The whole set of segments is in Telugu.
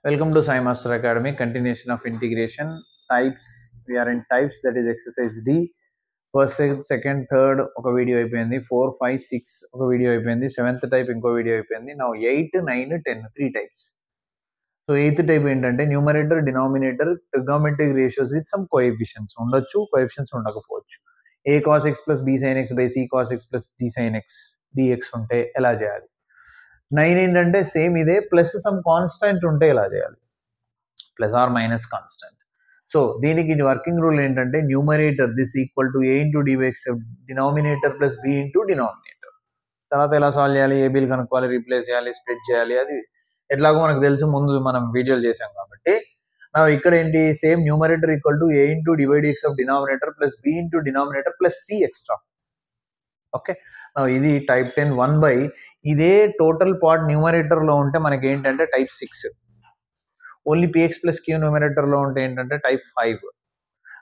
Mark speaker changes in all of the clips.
Speaker 1: Welcome to Sai Master Academy, continuation of integration. Types, we are in types, that is exercise D. First, second, third, oka video అయిపోయింది. 4, 5, 6 oka video అయిపోయింది. 7th type ఇంకో video అయిపోయింది. Now 8, 9, 10, 3 types. So 8th type ఏంటంటే numerator, denominator, trigonometric ratios with some coefficients ఉండొచ్చు, coefficients ఉండకపోవచ్చు. A cos x plus b sin x by c cos x plus d sin x dx ఉంటే ఎలా చేయాలి? 9 ఏంటంటే సేమ్ ఇదే ప్లస్ సమ్ కాన్స్టెంట్ ఉంటే ఎలా చేయాలి? Plus or minus constant. So దీనికి వర్కింగ్ రూల్ ఏంటంటే numerator this equal to a into dy denominator plus b into denominator. తర్వాత ఎలా సాల్వ్ చేయాలి? ఏబీలు కనుక్కోవాలి, రీప్లేస్ చేయాలి, స్ప్లిట్ చేయాలి. అది ఎట్లాగో మనకు తెలుసు, ముందు మనం వీడియోలు చేసాం కాబట్టి. నా ఇక్కడ ఏంటి, same numerator equal to a into dx of denominator plus b into denominator plus c extra. Okay, ఇది టైప్ 10 1 బై ఇదే టోటల్ పార్ట్ న్యూమరేటర్ లో ఉంటే మనకి ఏంటంటే type 6. Only p x plus q numerator లో ఉంటే ఏంటంటే టైప్ 5.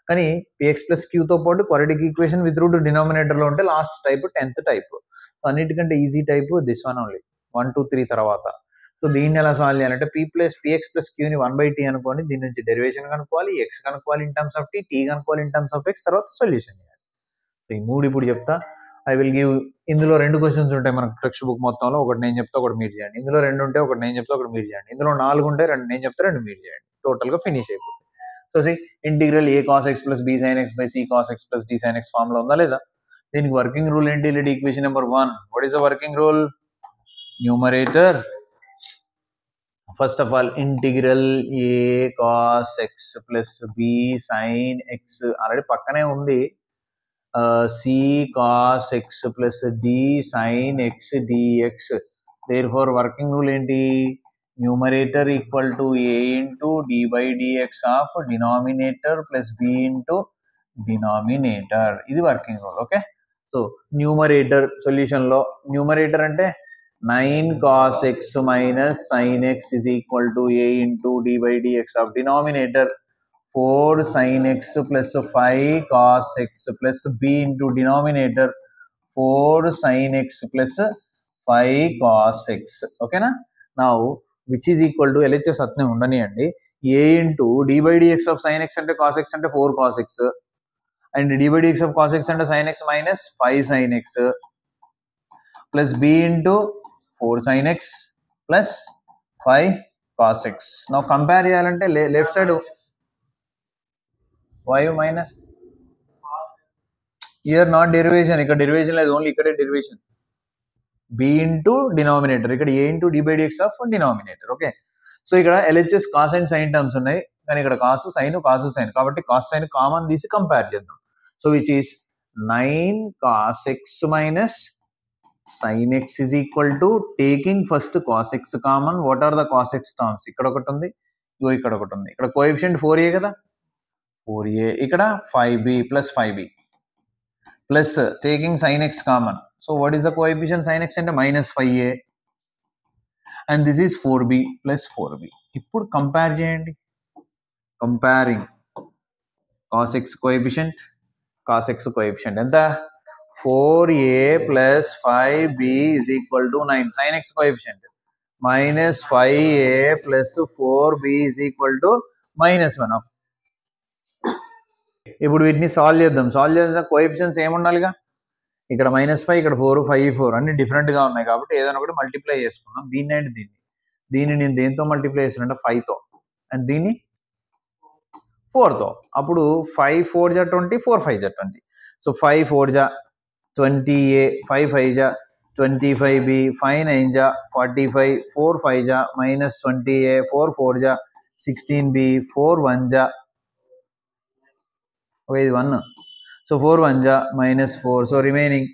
Speaker 1: కానీ పిఎక్స్ ప్లస్ క్యూతో పాటు quadratic equation with root denominator లో ఉంటే లాస్ట్ టైప్ 10th టైప్. అన్నిటికంటే easy type this one only, 1 2 3 తర్వాత. సో దీన్ని ఎలా సాల్వ్ చేయాలంటే పిఎక్స్ ప్లస్ క్యూని 1/t అనుకోని దీని నుంచి డెరివేషన్ కనుక్కోవాలి, ఎక్స్ కనుక్కోవాలి ఇన్ టర్మ్స్ ఆఫ్ టీ కనుక్కోవాలి ఇన్ టర్మ్స్ ఆఫ్ ఎక్స్, తర్వాత సొల్యూషన్ చేయాలి. సో ఈ మూడు ఇప్పుడు చెప్తా. ఐ విల్ గివ్, ఇందులో 2 క్వశ్చన్స్ ఉంటాయి మనకు టెక్స్ట్ బుక్ మొత్తంలో, ఒకటి నేను చెప్తా ఒకటి మీరు చేయండి. ఇందులో 2 ఉంటే ఒకటి నేను చెప్తా ఒకటి మీరు చేయండి. ఇందులో 4 ఉంటే 2 నేను చెప్తా 2 మీరు చేయండి. టోటల్గా ఫినిష్ అయిపోతుంది. So c integral a cos x plus b sin x by c cos x plus d sin x ఫామ్లో ఉందా లేదా? దీనికి వర్కింగ్ రూల్ ఏంటి? Let equation number 1. What is the working rule? Numerator first of all integral a cos x plus b sin x already పక్కనే ఉంది. c cos x plus d sin x dx. Therefore working rule ఏంటి? Numerator equal to a into d by dx of denominator plus b into denominator. ఇది working rule. Okay, so numerator solution లో న్యూమరేటర్ అంటే 9 cos x minus sin x is equal to a into d by dx of denominator 4 sin x plus 5 cos x plus b into denominator 4 sin x plus 5 cos x. ఓకేనా? Now which is equal to LHS అట్నే ఉండనియండి. a into d by dx of sin x అంటే cos x అంటే 4 cos x and d by dx of cos x అంటే sin x minus 5 sin x plus b into 4 sin x plus 5 cos x. Now compare చేయాలంటే left side y minus here not derivation, ఇక్కడ derivation లేదు, ఓన్లీ ఇక్కడే derivation. b into denominator, ఇక్కడ a into d by dx of denominator. Okay, so ఇక్కడ LHS cos and sin terms ఉన్నాయి, కానీ ఇక్కడ cos sin కాబట్టి cos sin కామన్ తీసి కంపేర్ చేద్దాం. So which is 9 cos x minus sin x is equal to taking first cos x common. What are the cos x terms? ఇక్కడ ఒకటి ఉంది, ఇక్కడ ఒకటి ఉంది. ఇక్కడ కోఎఫిషియంట్ 4a కదా, 4a, ఇక్కడ 5b plus 5b plus taking sin x common. So what is the coefficient sin x అంటే minus 5a and this is 4b plus 4b. ఇప్పుడు కంపేర్ చేయండి. కంపేరింగ్ cos x కోఎఫిషియంట్ ఎంత? 4a plus 5b is equal to 9. sin x coefficient minus 5a plus 4b is equal to minus 1. ఇప్పుడు వీటిని సాల్వ్ చేద్దాం. సాల్వ్ చేసిన కోఎఫిషియన్స్ ఏముండాలిగా? ఇక్కడ -5, ఇక్కడ 4, 5, 4 అన్ని డిఫరెంట్గా ఉన్నాయి కాబట్టి ఏదైనా ఒకటి మల్టిప్లై చేసుకున్నాం. దీన్ని అండ్ దీన్ని నేను దేంతో మల్టిప్లై చేస్తున్నా? 5తో అండ్ దీన్ని 4తో. అప్పుడు 5 4 జా 20, 4 5 జా 20. సో 5 4 జా 20a, 5 5 జా 25b, 5 9 జా 45, 4 5 జా -20a, 4 4 జా 16b, 4 1 జా, okay, ఇది 1. సో 4 1 జా -4. సో రిమైనింగ్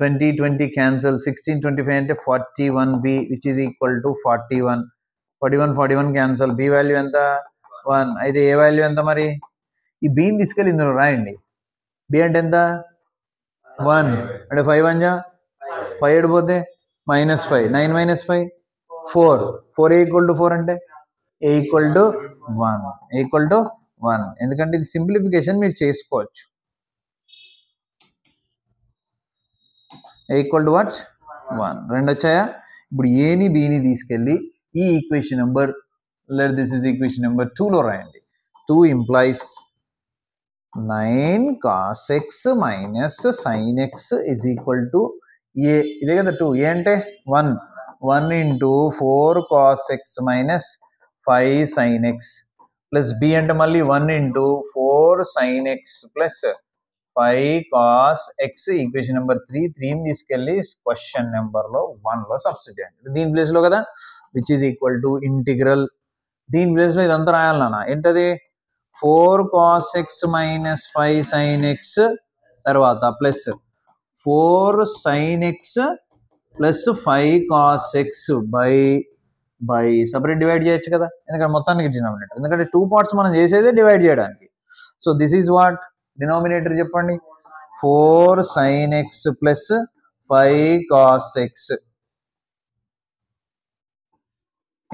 Speaker 1: 20 20 క్యాన్సల్, 16 25 అంటే 41b which is equal to 41. 41 cancel, b value ఎంత? 1. అయితే ఏ వాల్యూ ఎంత మరి? ఈ bని తీసుకెళ్ళి ఇందులో రాయండి. b అంటే ఎంత? 1 అంటే 5 1 జా 5 ఏడిపోతే -5, 9 -5 4. 4a ఈక్వల్ టు 4 అంటే a ఈక్వల్ టు 1. ఎందుకంటే ఇది సింప్లిఫికేషన్ మీరు చేసుకోవచ్చు. a equal to what? 1. 2 వచ్చాయా? ఇప్పుడు ఏని బీని తీసుకెళ్ళి ఈ equation number let this is equation number 2 లో రాయండి. 2 implies 9 cos x minus sin x is equal to a. ఇదే కదా 2. a అంటే 1 into 4 cos x minus 5 sin x plus b అంటే మళ్ళీ 1 into 4 sin x plus 5 cos x. Equation number 3ని తీసుకెళ్ళి క్వశ్చన్ నెంబర్లో 1లో సబ్స్టిట్యూట్ చేయండి. దీని ప్లేస్లో కదా which is equal to integral. దీని ప్లేస్లో ఇదంతా రాయాలి నాన్న. ఏంటది 4 cos x minus 5 sin x తర్వాత plus 4 sin x plus 5 cos x by separate divide చేయొచ్చు కదా, ఎందుకంటే మొత్తానికి డినామినేటర్, ఎందుకంటే 2 పార్ట్స్ మనం చేసేదే డివైడ్ చేయడానికి. So this is what denominator చెప్పండి, 4 sin x plus 5 cos x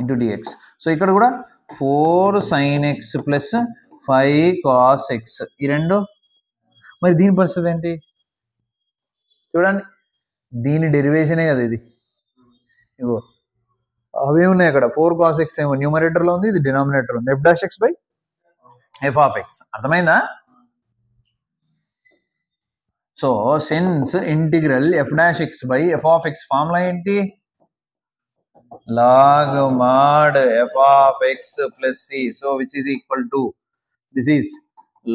Speaker 1: into dx. So ఇక్కడ కూడా 4 sin x plus 5 cos x ఈ రెండు. మరి దీని పరిస్థితి ఏంటి చూడండి, దీని డెరివేషనే కదా ఇది. ఇగో అవే ఉన్నాయి అక్కడ, 4 cos x ఏమో న్యూమరేటర్లో ఉంది, ఇది డినామినేటర్ ఉంది, f'(x) బై f(x). అర్థమైందా? So since integral f'(x) by f(x) formula ఏంటి, log mod f(x) plus c. So which is equal to this is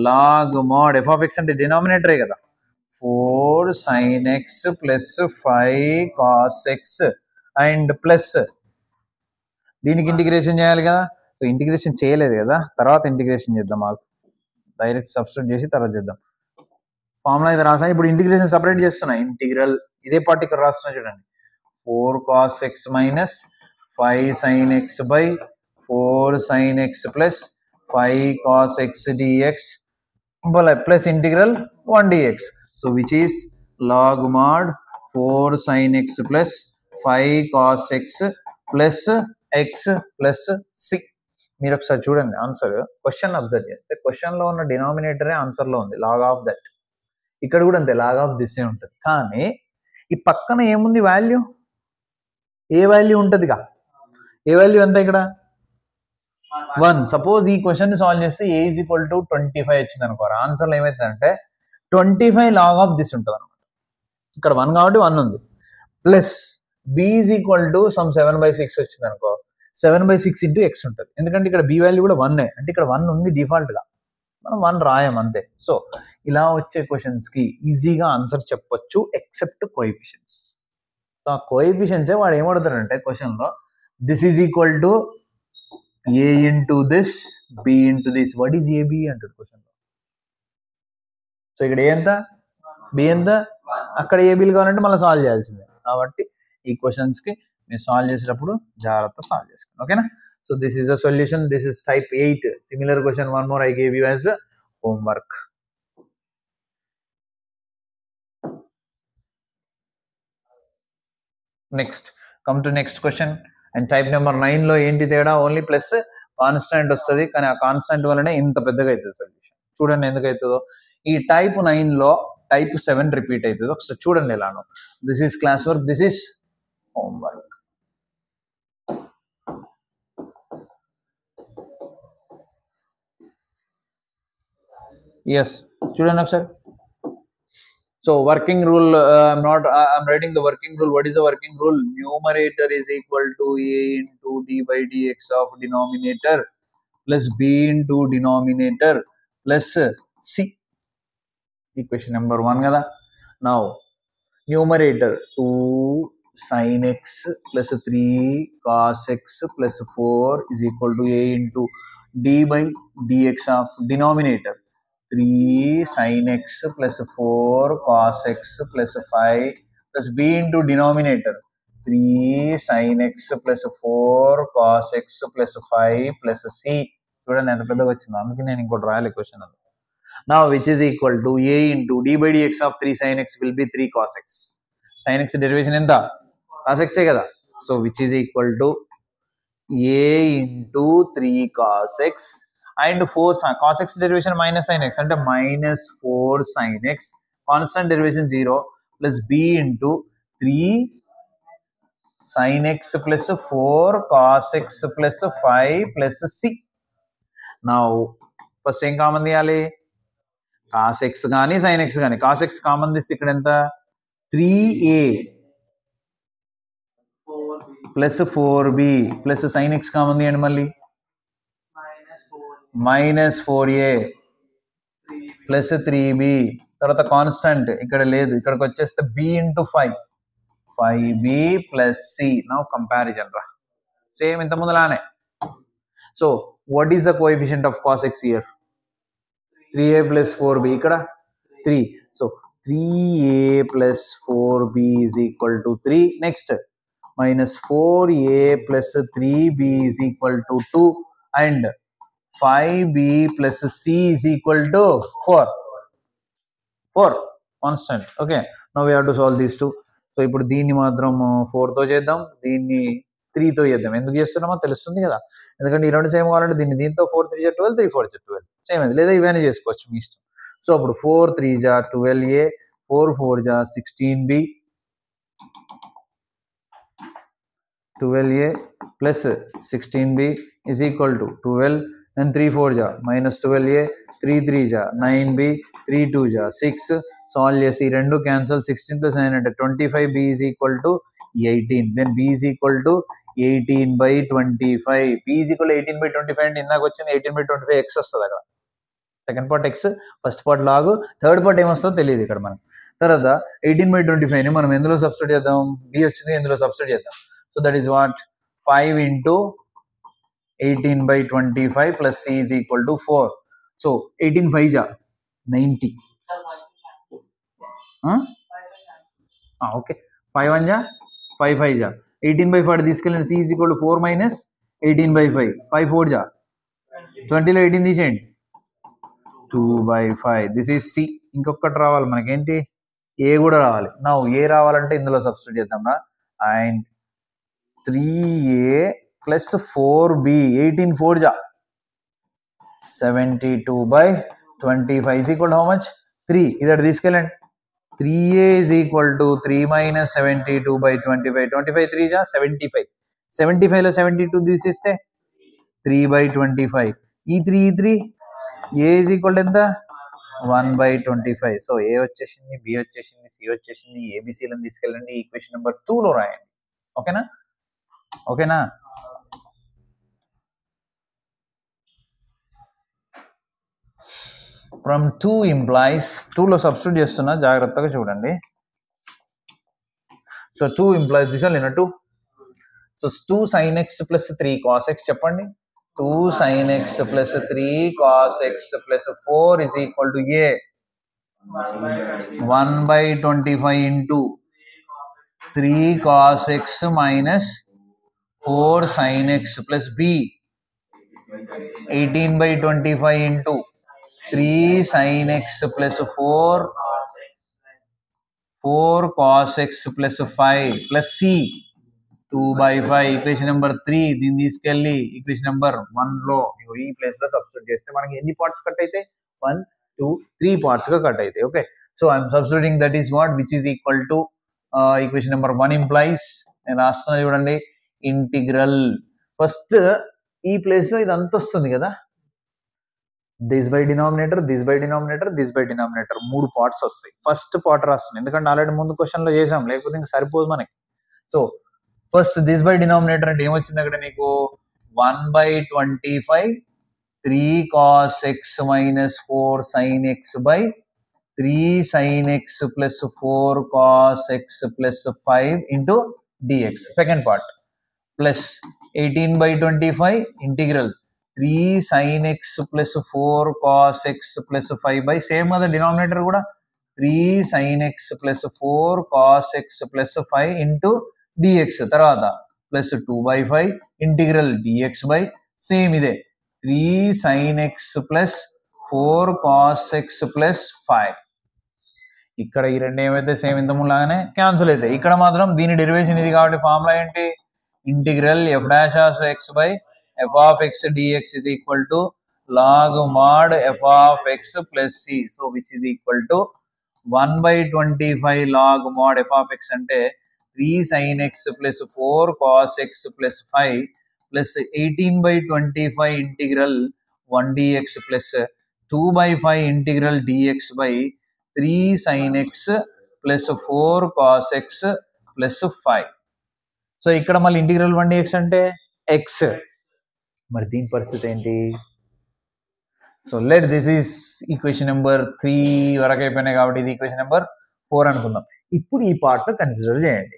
Speaker 1: log mod f(x) అంటే డినామినేటరే కదా, 4 sin x plus 5 cos x and plus దీనికి ఇంటిగ్రేషన్ చేయాలి కదా. సో ఇంటిగ్రేషన్ చేయలేదు కదా, తర్వాత ఇంటిగ్రేషన్ చేద్దాం. మాకు డైరెక్ట్ సబ్స్టిట్యూట్ చేసి తర్వాత చేద్దాం. ఫార్ములా అయితే రాసాను, ఇప్పుడు ఇంటిగ్రేషన్ సపరేట్ చేస్తున్నా. ఇంటిగ్రల్ ఇదే పార్ట్ ఇక్కడ రాస్తున్నా చూడండి, 4 cos x minus 5 sin x by 4 sin x plus 5 cos x dx plus integral 1 dx. So which is log mod 4 sin x plus 5 cos x plus x plus c. మీరు ఒకసారి చూడండి ఆన్సర్, క్వశ్చన్ అబ్జర్వ్ చేస్తే క్వశ్చన్లో ఉన్న డినామినేటరే ఆన్సర్లో ఉంది, లాగ్ ఆఫ్ దట్. ఇక్కడ కూడా అంతే, లాగ్ ఆఫ్ దిస్ ఉంటుంది. కానీ ఈ పక్కన ఏముంది వాల్యూ, ఏ వాల్యూ ఉంటుందిగా, ఏ వాల్యూ ఎంత ఇక్కడ 1. సపోజ్ ఈ క్వశ్చన్ సాల్వ్ చేస్తే a ఈజ్ ఈక్వల్ టు 25 వచ్చింది అనుకోరా, ఆన్సర్లో ఏమవుతుందంటే 25 లాగ్ ఆఫ్ దిస్ ఉంటుంది అనమాట. ఇక్కడ 1 కాబట్టి 1 ఉంది, plus b is equal to some 7/6 వచ్చింది అనుకో, 7/6 ఇంటూ x ఉంటుంది. ఎందుకంటే ఇక్కడ b వాల్యూ కూడా 1, అంటే ఇక్కడ 1 ఉంది డిఫాల్ట్గా, మనం 1 రాయం అంతే. సో ఇలా వచ్చే క్వశ్చన్స్కి ఈజీగా ఆన్సర్ చెప్పొచ్చు ఎక్సెప్ట్ కోఎఫిషియన్స్. సో ఆ కోఎఫిషియన్సే వాడు ఏమడుతాడంటే క్వశ్చన్లో, this is equal to a into this, b into this, what is ab అంటాడు క్వశ్చన్లో. సో ఇక్కడ ఏ ఎంత, b ఎంత, అక్కడ ఏబీలు కావాలంటే మళ్ళీ సాల్వ్ చేయాల్సిందే. కాబట్టి ఈ క్వశ్చన్స్కి మీరు సాల్వ్ చేసేటప్పుడు జాగ్రత్త సాల్వ్ చేసుకోండి, ఓకేనా. So this is the solution, this is type 8. Similar question one more I gave you as homework. Next come to next question. And type number 9లో ఏంటి తేడా, ఓన్లీ ప్లస్ కాన్స్టెంట్ వస్తుంది, కానీ ఆ కాన్స్టెంట్ వల్లనే ఇంత పెద్దగా అవుతుంది సొల్యూషన్. చూడండి ఎందుకు అవుతుందో. ఈ టైప్ 9లో టైప్ 7 రిపీట్ అవుతుంది. ఒకసారి చూడండి ఎలానో. This is class work, this is homework. Yes చూడండి ఒకసారి. So working rule, I'm writing the working rule. What is the working rule? Numerator is equal to a into d by dx of denominator plus b into denominator plus c. Equation number 1 kada. Now numerator 2 sin x plus 3 cos x plus 4 is equal to a into d by dx of denominator 3 sin x plus 4 cos x plus 5 plus b into denominator 3 sin x plus 4 cos x plus 5 plus c. చూడండి ఎంత పెద్దగా వచ్చిందో, అందుకే నేను ఇంకోటి రాయాలి question. Now which is equal to a into d by dx of 3 sin x will be 3 cos x. sin x derivation ఎంత, cos x ఏ కదా. So which is equal to a into 3 cos x and 4 cos x derivation minus sin x అంటే minus 4 sin x, constant derivation 0 plus b into 3 sin x plus 4 cos x plus 5 plus c. Now first ఏం కామన్ తీయాలి? cos x కానీ sin x కానీ. cos x కామన్ తీస్తే ఇక్కడ ఎంత? 3a plus 4b plus sin x common తీయండి మళ్ళీ -4a ప్లస్ 3b. తర్వాత కాన్స్టెంట్ ఇక్కడ లేదు, ఇక్కడికి వచ్చేస్తే b into 5b plus c. Now comparison రా, సేమ్ ఇంత ముందులానే. So what is the coefficient of cos x here? 3a plus 4b, ఇక్కడ 3. సో 3a plus 4b is equal to 3. Next minus 4a plus 3b is equal to 2 and 5b plus c is equal to 4 constant. Okay, now we have to solve these two. So ఇప్పుడు దీన్ని మాత్రం 4 తో చేద్దాం, దీన్ని 3 తో చేద్దాం. ఎందుకు చేస్తున్నామో తెలుస్తుంది కదా, ఎందుకంటే ఈ రెండు సేమ్ కావాలంటే దీన్ని దీంతో 4 3 12 3 4 12 సేమ్ అది, లేదా ఇవన్నీ చేసుకోవచ్చు మీ ఇష్టం. సో అప్పుడు 4 3 12a 4 4 16b 12a plus 16b is equal to 12 and 3 4 minus 12a 3 3 9b 3 2 6. Solve చేసి రెండు క్యాన్సల్, 16 plus 9 అంటే 25b is equal to 18. then b is equal to 18/25. b is equal to 18/25 అంటే ఇందాక వచ్చింది 18/25 x వస్తుంది అక్కడ. Second part x, first part లాగు, థర్డ్ పార్ట్ ఏమొస్తుందో తెలియదు ఇక్కడ మనకు. తర్వాత 18/25 ని మనం ఎందులో సబ్స్టిట్యూట్ చేద్దాం? b వచ్చింది, ఎందులో సబ్స్టిట్యూట్ చేద్దాం. So that is what 5 into 18/25 plus c is equal to 4. So 18 5 90. Okay, 5 1 5 5 18/5 తీసుకెళ్ళండి. c is equal to 4 minus 18/5. 5 4 20లో 18 తీసేయండి, 2/5. This is c. ఇంకొకటి రావాలి మనకేంటి? a కూడా రావాలి. నా a రావాలంటే ఇందులో సబ్స్టిట్యూట్ చేద్దాం రా. And 3a plus 4b 18 4 72/25 is equal to how much? 3. Either తీసుకెళ్ళండి. 3a is equal to 3 minus 72/25. 25 3 75. 75లో 72 తీసిస్తే 3/25. ఈ 3 a is equal to ఎంత? 1/25. సో a వచ్చేసింది, b వచ్చేసింది, c వచ్చేసింది. abcలను తీసుకెళ్ళండి, ఈక్వేషన్ నెంబర్ 2లో రాయండి. ఓకేనా? ఓకేనా? ఫ్రమ్ 2 implies 2లో సబ్స్టిట్యూట్ చేస్తున్నా, జాగ్రత్తగా చూడండి. So 2 implies this all 2. So 2 sin x plus 3 cos x చెప్పండి. 2 sin x plus 3 cos x plus 4 is equal to a 1/25 into 3 cos x minus 4 sin x plus b 18/25 into 3 sin x plus 4 cos x plus 5 plus c 2/5. Equation number 3 దీన్ని తీసుకెళ్ళి ఈక్వేషన్ నెంబర్ 1లో ఈ ప్లేస్ లో సబ్స్టిట్యూట్ చేస్తే మనకి ఎన్ని పార్ట్స్ కట్ అయితే? 1 2 3 పార్ట్స్ గా కట్ అవుతాయి. Okay, so I'm substituting that is what which is equal to equation number 1 implies, నేను రాస్తున్నా చూడండి, ఇంటిగ్రల్. ఫస్ట్ ఈ ప్లేస్ లో ఇది అంత వస్తుంది కదా, this by denominator, this by denominator, this by denominator, 3 parts వస్తాయి. ఫస్ట్ పార్ట్ రాస్తుంది, ఎందుకంటే ఆల్రెడీ ముందు క్వశ్చన్ లో చేసాం, లేకపోతే ఇంకా సరిపోదు మనకి. So first this by denominator అంటే ఏమొచ్చింది అక్కడ నీకు? 1/25 3 cos x minus 4 sin x by 3 sin x plus 4 cos x plus 5 into dx. Second part plus 18/25 integral 3 sin x plus 4 cos x plus 5 by same other denominator kuda 3 sin x plus 4 cos x plus 5 into dx. Tarvata plus 2/5 integral dx by same ide 3 sin x plus 4 cos x plus 5. ఇక్కడ ఈ రెండు ఏమైతే సేమ్ ఇంత ముందులాగానే క్యాన్సిల్ అవుతాయి. ఇక్కడ మాత్రం దీని డెరివేషన్ ఇది కాబట్టి ఫార్ములా ఏంటి? Integral f dash of x by f of x dx is equal to log mod f of x plus c. So which is equal to 1/25 log mod f of x అంటే 3 sin x plus 4 cos x plus 5 plus 18/25 integral 1 dx plus 2/5 integral dx by 3 sin x plus 4 cos x plus 5. So ఇక్కడ మళ్ళీ ఇంటిగ్రల్ 1 dx అంటే x. మరి దీని పరిస్థితి ఏంటి? So let this is equation number 3 వరకు అయిపోయినాయి కాబట్టి ఇది ఈక్వేషన్ నెంబర్ 4 అనుకుందాం. ఇప్పుడు ఈ పార్ట్ కన్సిడర్ చేయండి.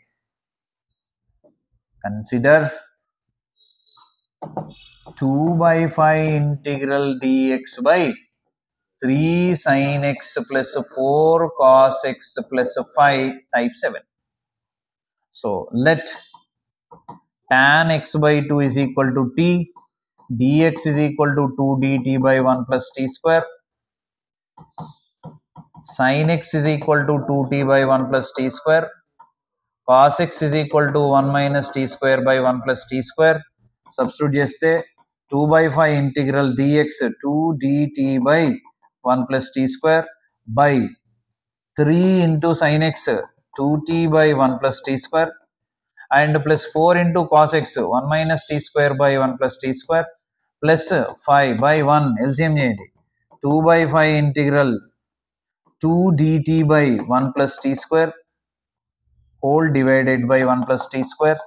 Speaker 1: Consider 2/5 integral dx by 3 sin x plus 4 cos x plus 5 type 7. So let tan x by 2 is equal to t, dx is equal to 2 dt by 1 plus t square, sin x is equal to 2t by 1 plus t square, cos x is equal to 1 minus t square by 1 plus t square. Substitute చేస్తే 2/5 integral dx 2 dt by 1 plus t square by 3 into sin x 2t by 1 plus t square and plus 4 into cos x 1 minus t square by 1 plus t square plus 5 by 1 LCM చేయండి 2/5 integral 2 dt by 1 plus t square whole divided by 1 plus t square,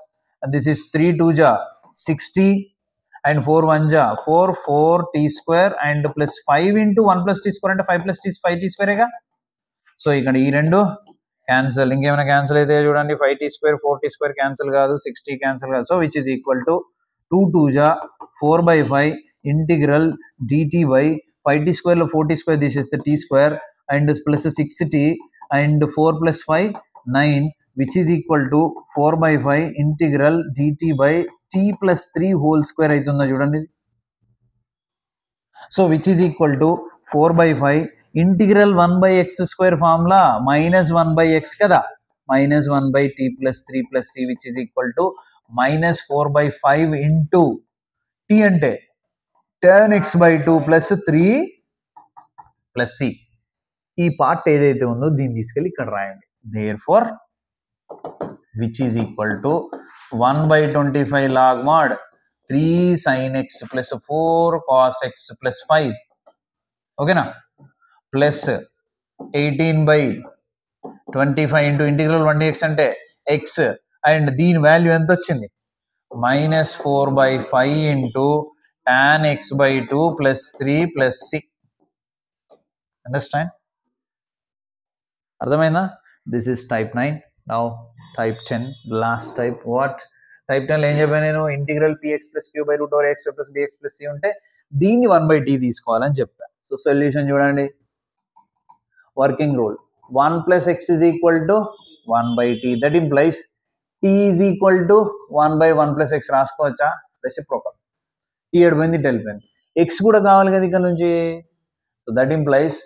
Speaker 1: and this is 3 2 ja 60 and 4 1 ja 4 t square and plus 5 into 1 plus t square అంటే 5 plus t 5 t square గా. సో ఇక్కడ ఈ రెండు క్యాన్సల్, ఇంకేమైనా క్యాన్సల్ అయితే చూడండి 5t square 4t square cancel కాదు, 60 క్యాన్సల్ కాదు. So which is equal to 2 2 ja 4/5 integral dt by 5t square లో 4t square తీసేస్తే t square and plus 6t and 4 plus 5 9 which is equal to 4/5 integral dt by t plus 3 whole square అవుతుందా చూడండి. So which is equal to 4/5 integral 1/x square formula minus 1/x కదా, minus 1/t plus 3 plus c which is equal to minus 4/5 into t అంటే tan x by 2 plus 3 plus c. ఈ పార్ట్ ఏదైతే ఉందో దీన్ని తీసుకెళ్ళి ఇక్కడ రాయండి. therefore which is equal to 1/25 log mod 3 sin x plus 4 cos x plus 5 ఓకేనా ప్లస్ 18/25 ఇంటూ ఇంటిగ్రల్ 1 dx అంటే x అండ్ దీని వాల్యూ ఎంత వచ్చింది minus 4/5 into tan x by 2 plus 3 plus c. Understand? అర్థమైందా? This is type 9. Now type 10 last type. What type 10 లో ఏం చెప్పాను నేను? Integral px plus q by root over x plus bx plus c ఉంటే దీన్ని 1/t తీసుకోవాలని చెప్పాను. సో సొల్యూషన్ చూడండి. Working rule 1 plus x is equal to 1/t. That implies t is equal to 1/1 plus x రాసుకోవచ్చా? రెసిప్రోకల్. t ఎడిపోయింది, t వెళ్ళిపోయింది. x కూడా కావాలి కదా ఇక్కడ నుంచి. సో దట్ ఇంప్లైస్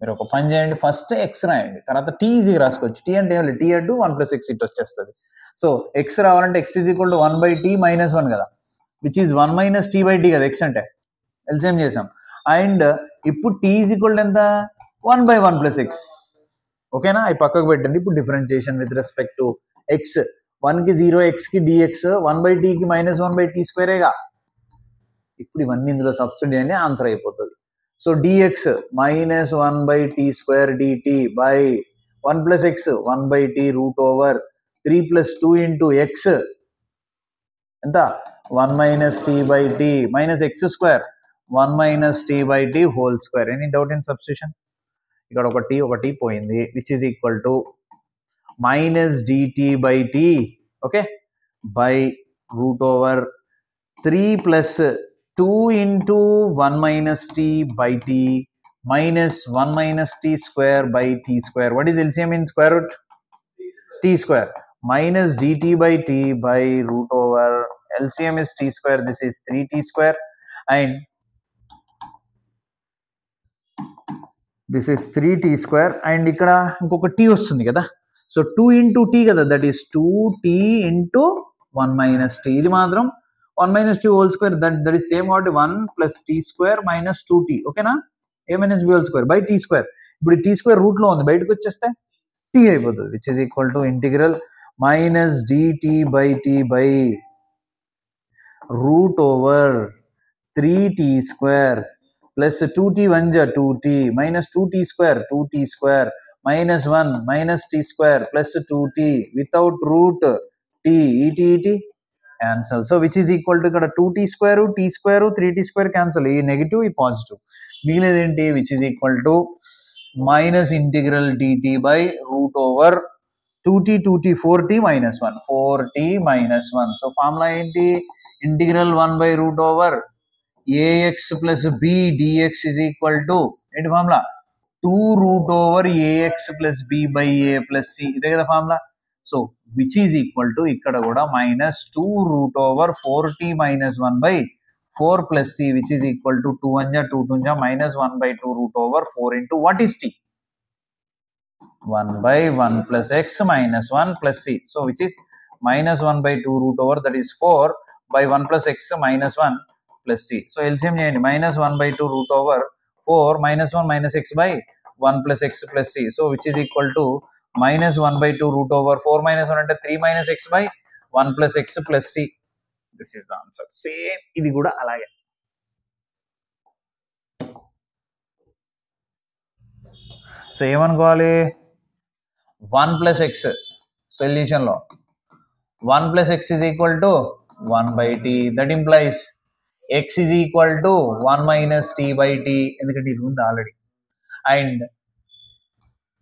Speaker 1: మీరు ఒక పని చేయండి, ఫస్ట్ ఎక్స్ రాయండి, తర్వాత టీ ఈజీగా రాసుకోవచ్చు. టీ అంటే టీ అడ్డు 1 plus x ఇట్ వచ్చేస్తుంది. సో ఎక్స్ రావాలంటే x is equal to 1/t minus 1 కదా, which is 1 minus t by t కదా ఎక్స్ అంటే. ఎల్సిఎం చేసాం. అండ్ ఇప్పుడు t is equal to ఎంత? 1/1 plus x. ఓకేనా? అవి పక్కకు పెట్టండి. ఇప్పుడు differentiation with respect to X. 1కి 0, xకి dx, 1/tకి minus 1/t స్క్వేరేగా. ఇప్పుడు ఇవన్నీ ఇందులో సబ్స్టిట్యూట్ చేయండి, ఆన్సర్ అయిపోతుంది. So dx minus 1/t square dt by 1 plus x 1/t root over 3 plus 2 into x ఎంత? 1 minus t by t minus x square 1 minus t by t whole square. Any doubt in substitution? ఇక్కడ ఒక t పోయింది, which is equal to minus dt by t, okay, by root over 3 plus 2 into 1 minus t by t minus 1 minus t square by t square. What is LCM in square root? T square minus dt by t by root over LCM is t square. This is 3t square and this is 3t square and ఇక్కడ ఇంకొక t వస్తుంది కదా. సో 2 into t కదా, that is 2t into 1 minus t. ఇది మాత్రం 1 minus t whole square, that is same what 1 plus t square minus 2t. ఓకేనా? a minus b whole square by t square. ఇప్పుడు t square రూట్ లో ఉంది, బయటకు వచ్చేస్తే t అయిపోతుంది, which is equal to integral minus dt by t by root over 3t square plus 2t 1 ja 2t minus 2t square minus 1 minus t square plus 2t without root t et cancel. So which is equal to ఇక్కడ 2t square t square 3t square cancel, ఈ నెగిటివ్ ఈ పాజిటివ్ మిగిలేదు ఏంటి, which is equal to minus integral dt by root over 2t 4t minus 1 4t minus 1. So formula ఏంటి, integral 1 by root over ax plus b dx is equal to ఏంటి formula 2 root over ax plus b by a plus c, ఇదే కదా formula. So which is equal to ఇక్కడ కూడా minus 2 root over 4t minus 1 by 4 plus c, which is equal to 2 1 ja 2 2 ja minus 1 by 2 root over 4 into what is t, 1 by 1 plus x minus 1 plus c. So which is minus 1 by 2 root over, that is 4 by 1 plus x minus 1 plus c. So LCM చేయండి, minus 1 by 2 root over 4 minus 1 minus x by 1 plus x plus c. So which is equal to minus 1 by 2 root over 4 minus 1 అంటే 3 minus x by 1 plus x plus c. This is the answer. Same ఇది కూడా అలాగే. సో ఏమనుకోవాలి, 1 plus x solution లో 1 plus x is equal to 1 by t, that implies x is equal to 1 minus t by t, ఎందుకంటే ఇది ఉంది already, and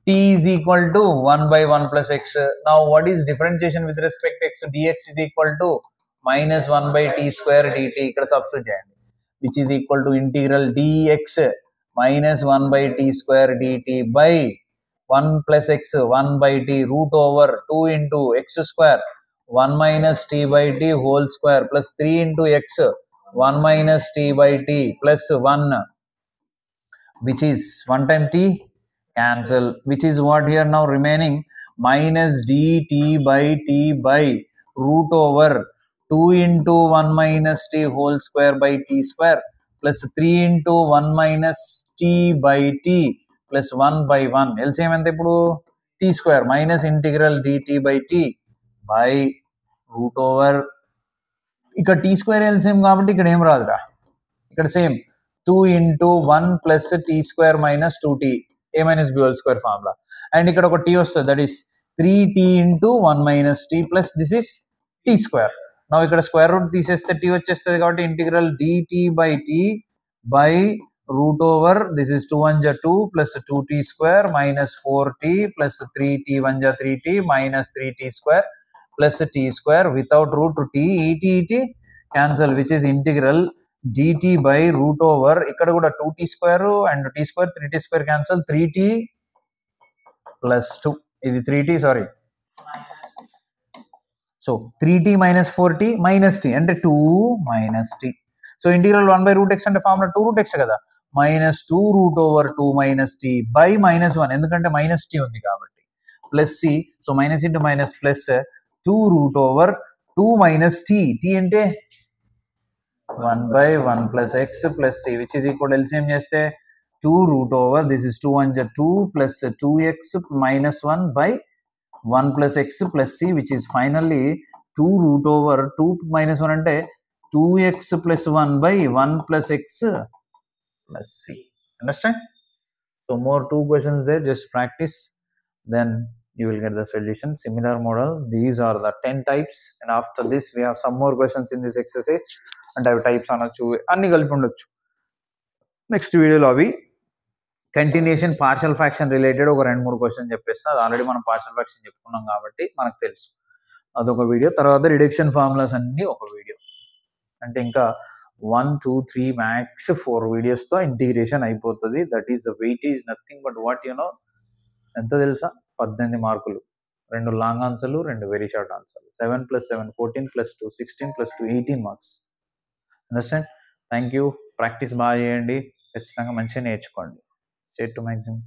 Speaker 1: t is equal to 1 by 1 plus x. Now what is differentiation with respect to x, dx is equal to minus 1 by t square dt, ఇక్కడ సబ్స్టిట్యూట్ చేయండి, which is equal to integral dx minus 1 by t square dt by 1 plus x 1 by t root over 2 into x square 1 minus t by t whole square plus 3 into x 1 minus t by t plus 1, which is 1 time t cancel, which is what here now remaining minus dt by t by root over 2 into 1 minus t whole square by t square plus 3 into 1 minus t by t plus 1 by 1. LCM ఎంత ఇప్పుడు t square minus integral dt by t by root over, ఇక్కడ t square LCM కాబట్టి ఇక్కడ ఏం రాదురా, ఇక్కడ same 2 into 1 plus t square minus 2t a minus b whole square formula, and ఇక్కడ ఒక t వస్తుంది, that is 3t into 1 minus t plus this is t square. Now ఇక్కడ స్క్వేర్ రూట్ తీసేస్తే t వచ్చేస్తుంది కాబట్టి integral dt by t by root over this is 2 1 ja 2 plus 2t square minus 4t plus 3t 1 ja 3t minus 3t square plus t square without root t et cancel, which is integral dt by root over ఇక్కడ కూడా 2t square and t square 3t square cancel, 3t plus 2 ఇది 3t sorry, so 3t minus 4t minus t అంటే 2 minus t. So integral 1 by root x అంటే ఫార్ములా 2 root x కదా, minus 2 root over 2 minus t by minus 1 ఎందుకంటే minus t ఉంది కాబట్టి plus c, so minus into minus plus 2 root over 2 minus t, t అంటే 1 by 1 plus x plus c, which is equal to LCM చేస్తే 2 root over this is 2 1 ja 2 plus 2x minus 1 by 1 plus x plus c, which is finally 2 root over 2 minus 1 అంటే 2x plus 1 by 1 plus x plus c. Understand? So more 2 questions there, just practice, then you will get the solution. Similar model, these are the 10 types, and after this we have some more questions in this exercise, and I have types అనొచ్చు అన్ని కలిపి ఉండొచ్చు. నెక్స్ట్ వీడియోలో అవి కంటిన్యూషన్ పార్షియల్ ఫ్రాక్షన్ రిలేటెడ్ ఒక 2 3 క్వశ్చన్ చెప్పేస్తా, అది ఆల్రెడీ మనం పార్షియల్ ఫ్రాక్షన్ చెప్పుకున్నాం కాబట్టి మనకు తెలుసు, అదొక వీడియో. తర్వాత రిడక్షన్ ఫార్ములాస్ అన్ని ఒక వీడియో, అంటే ఇంకా 1 2 3 మ్యాక్స్ 4 వీడియోస్తో ఇంటిగ్రేషన్ అయిపోతుంది. That is the weightage, nothing but what you know, ఎంత తెలుసా, 18 మార్కులు, 2 లాంగ్ ఆన్సర్లు 2 వెరీ షార్ట్ ఆన్సర్లు, 7 + 7 14 + 2 16 + 2 18 marks. Understand? Thank you. Practice బాగా చేయండి, ఖచ్చితంగా మంచిగా నేర్చుకోండి. Say to maximum.